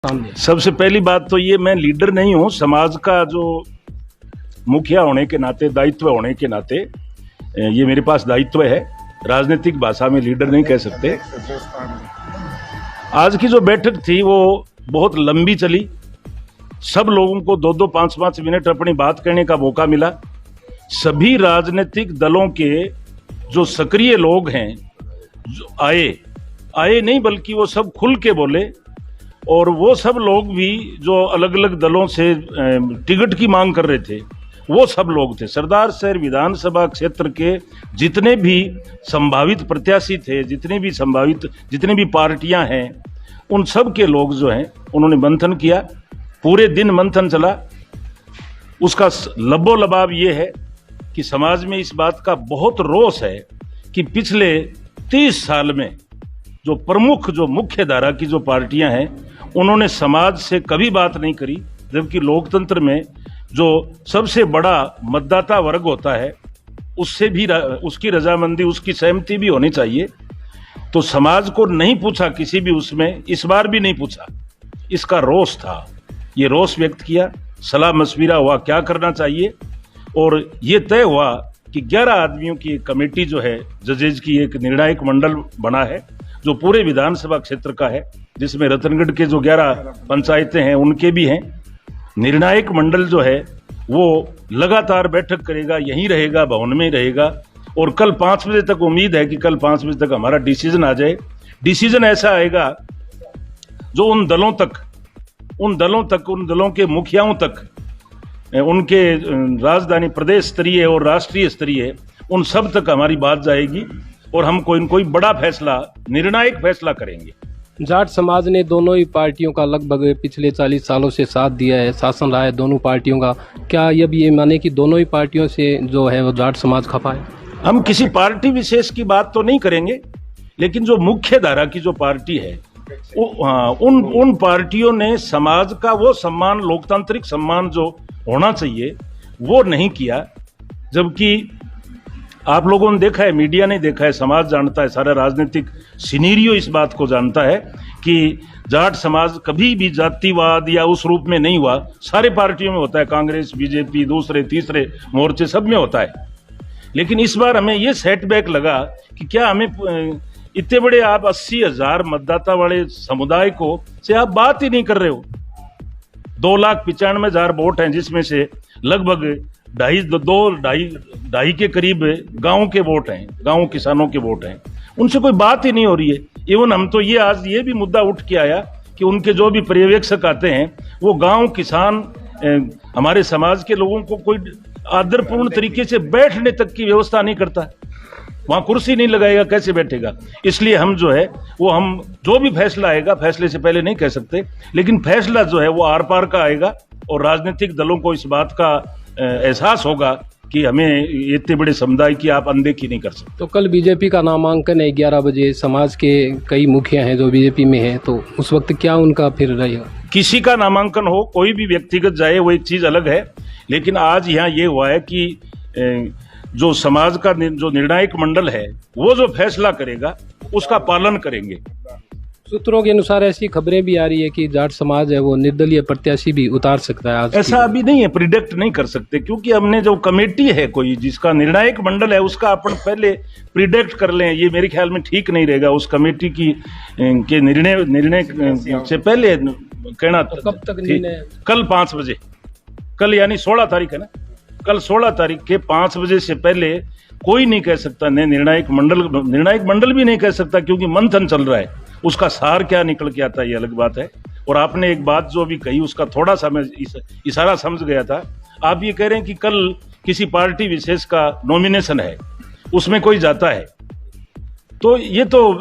सबसे पहली बात तो ये, मैं लीडर नहीं हूं। समाज का जो मुखिया होने के नाते, दायित्व होने के नाते ये मेरे पास दायित्व है। राजनीतिक भाषा में लीडर नहीं कह सकते। आज की जो बैठक थी वो बहुत लंबी चली। सब लोगों को 2-2, 5-5 मिनट अपनी बात कहने का मौका मिला। सभी राजनीतिक दलों के जो सक्रिय लोग हैं जो आए नहीं, बल्कि वो सब खुल के बोले। और वो सब लोग भी जो अलग अलग दलों से टिकट की मांग कर रहे थे, वो सब लोग थे। सरदार शहर विधानसभा क्षेत्र के जितने भी संभावित प्रत्याशी थे, जितनी भी पार्टियां हैं, उन सब के लोग जो हैं उन्होंने मंथन किया। पूरे दिन मंथन चला। उसका लबो लबाब ये है कि समाज में इस बात का बहुत रोष है कि पिछले 30 साल में जो प्रमुख, जो मुख्य धारा की जो पार्टियां हैं, उन्होंने समाज से कभी बात नहीं करी। जबकि लोकतंत्र में जो सबसे बड़ा मतदाता वर्ग होता है, उससे भी उसकी रजामंदी, उसकी सहमति भी होनी चाहिए। तो समाज को नहीं पूछा किसी भी उसमें, इस बार भी नहीं पूछा। इसका रोष था, ये रोष व्यक्त किया। सलाह मशविरा हुआ क्या करना चाहिए, और ये तय हुआ कि 11 आदमियों की एक कमेटी जो है, जजेज की एक निर्णायक मंडल बना है जो पूरे विधानसभा क्षेत्र का है, जिसमें रतनगढ़ के जो 11 पंचायतें हैं उनके भी हैं। निर्णायक मंडल जो है वो लगातार बैठक करेगा, यहीं रहेगा, भवन में ही रहेगा। और कल 5 बजे तक उम्मीद है कि कल 5 बजे तक हमारा डिसीजन आ जाए। डिसीजन ऐसा आएगा जो उन दलों के मुखियाओं तक, उनके राजधानी प्रदेश स्तरीय और राष्ट्रीय स्तरीय, उन सब तक हमारी बात जाएगी और हम कोई बड़ा फैसला, निर्णायक फैसला करेंगे। जाट समाज ने दोनों ही पार्टियों का लगभग पिछले 40 सालों से साथ दिया है, शासन रहा है दोनों पार्टियों का। क्या ये माने कि दोनों ही पार्टियों से जो है वो जाट समाज खफा है? हम किसी पार्टी विशेष की बात तो नहीं करेंगे, लेकिन जो मुख्य धारा की जो पार्टी है, उन पार्टियों ने समाज का वो सम्मान, लोकतांत्रिक सम्मान जो होना चाहिए, वो नहीं किया। जबकि आप लोगों ने देखा है, मीडिया ने देखा है, समाज जानता है, सारा राजनीतिक सिनेरियो इस बात को जानता है कि जाट समाज कभी भी जातिवाद या उस रूप में नहीं हुआ। सारे पार्टियों में होता है, कांग्रेस, बीजेपी, दूसरे तीसरे मोर्चे, सब में होता है। लेकिन इस बार हमें ये सेटबैक लगा कि क्या हमें इतने बड़े, आप 80,000 मतदाता वाले समुदाय को से आप बात ही नहीं कर रहे हो। 2,95,000 वोट हैं, जिसमें से लगभग 2.5 के करीब गांव के वोट हैं, गांव किसानों के वोट हैं। उनसे कोई बात ही नहीं हो रही है। इवन हम तो आज ये भी मुद्दा उठ के आया कि उनके जो भी पर्यवेक्षक आते हैं, वो गांव किसान, हमारे समाज के लोगों को कोई आदरपूर्ण तरीके से बैठने तक की व्यवस्था नहीं करता। वहां कुर्सी नहीं लगाएगा, कैसे बैठेगा? इसलिए हम जो है वो, हम जो भी फैसला आएगा, फैसले से पहले नहीं कह सकते, लेकिन फैसला जो है वो आर पार का आएगा और राजनीतिक दलों को इस बात का एहसास होगा कि हमें इतने बड़े समुदाय की आप अनदेखी नहीं कर सकते। तो कल बीजेपी का नामांकन है 11 बजे। समाज के कई मुखिया हैं जो बीजेपी में हैं, तो उस वक्त क्या उनका फिर रहेगा? किसी का नामांकन हो, कोई भी व्यक्तिगत जाए, वो एक चीज अलग है। लेकिन आज यहाँ ये हुआ है कि जो समाज का जो निर्णायक मंडल है, वो जो फैसला करेगा उसका पालन करेंगे। सूत्रों के अनुसार ऐसी खबरें भी आ रही है कि जाट समाज है वो निर्दलीय प्रत्याशी भी उतार सकता है। आज ऐसा अभी नहीं है, प्रिडिक्ट नहीं कर सकते, क्योंकि हमने जो कमेटी है, कोई जिसका निर्णायक मंडल है, उसका अपन पहले प्रिडिक्ट कर लें, ये मेरे ख्याल में ठीक नहीं रहेगा। उस कमेटी की के निर्णय से पहले कहना। तो कब तक निर्णय? कल 5 बजे, कल यानी 16 तारीख है ना, कल 16 तारीख के 5 बजे से पहले कोई नहीं कह सकता। निर्णायक मंडल भी नहीं कह सकता, क्योंकि मंथन चल रहा है। उसका सार क्या निकल के आता है, ये अलग बात है। और आपने एक बात जो भी कही, उसका थोड़ा सा मैं इशारा समझ गया था। आप ये कह रहे हैं कि कल किसी पार्टी विशेष का नॉमिनेशन है, उसमें कोई जाता है, तो ये तो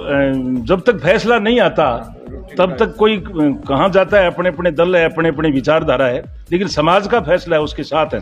जब तक फैसला नहीं आता तब तक कोई कहाँ जाता है। अपने अपने दल है, अपने अपने विचारधारा है, लेकिन समाज का फैसला है, उसके साथ है।